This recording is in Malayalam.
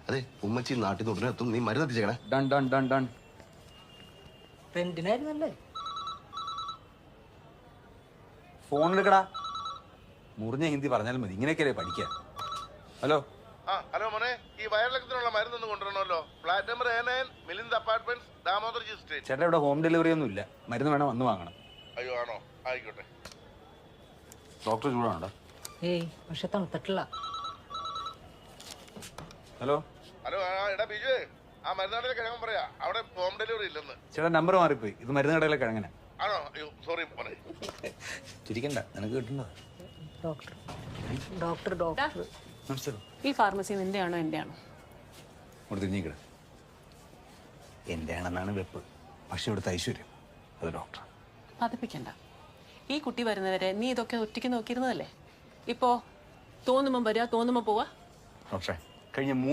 അതെ ഉമ്മച്ചി നാട്ടിൽ നിന്ന് ഉടനെ എത്തും. നീ മരുന്ന് എത്തിച്ചേക്കണേ. Done done done done. റെന്റിനായിരുന്നല്ലേ? ഫോൺ എടുക്കടാ. മുറിഞ്ഞ ഹിന്ദി പറഞ്ഞാലും മതി, ഇങ്ങനെയൊക്കെയല്ലേ പഠിക്കാൻ. ഹലോ. ഹലോ മോനെ, ഈ വയറിളക്കത്തിനുള്ള മരുന്നൊന്നും കൊണ്ടുവരണമല്ലോ. Flat number A9 Milind apartments, Damodarji street. ചേട്ടാ ഇവിടെ ഹോം ഡെലിവറി ഒന്നും ഇല്ല, മരുന്ന് വേണം വന്ന് വാങ്ങണം. അയ്യോ ആണോ, ആയിക്കോട്ടെ. ഡോക്ടർ ചൂടാണോ? ഏയ് പക്ഷെ തണുത്തിട്ടില്ല. ഹലോ. ഹലോ എടാ ബിജു, ആ മരുന്നാടിലെ കിഴങ്ങൻ പറയാ, അവിടെ ഹോം ഡെലിവറി ഇല്ലെന്ന്. ചേട്ടാ നമ്പർ മാറിപ്പോയി, ഇത് മരുന്ന് കടയിലെ കിഴങ്ങനെ. ആണോ? അയ്യോ സോറി മോനെ. ചിരിക്കണ്ട, നിനക്ക് കിട്ടുന്നത്. ഡോക്ടർ ഡോക്ടർ ഡോക്ടർ നമസ്കാരം. ഈ ഫാർമസി നിന്റെയാണോ എന്റെയാണോ? ഇവിടെ തിരിഞ്ഞിക്കട. എൻ്റെ ആണെന്നാണ് വെപ്പ്, പക്ഷെ ഇവിടുത്തെ ഐശ്വര്യം അത് ഡോക്ടർ. പതിപ്പിക്കണ്ട. ഈ കുട്ടി വരുന്നവരെ നീ ഇതൊക്കെ ഒറ്റയ്ക്ക് നോക്കിയിരുന്നതല്ലേ? ഇപ്പോ തോന്നുമ്പം വരിക, തോന്നുമ്പോ പോവാ. ഡോക്ടറെ കഴിഞ്ഞ 3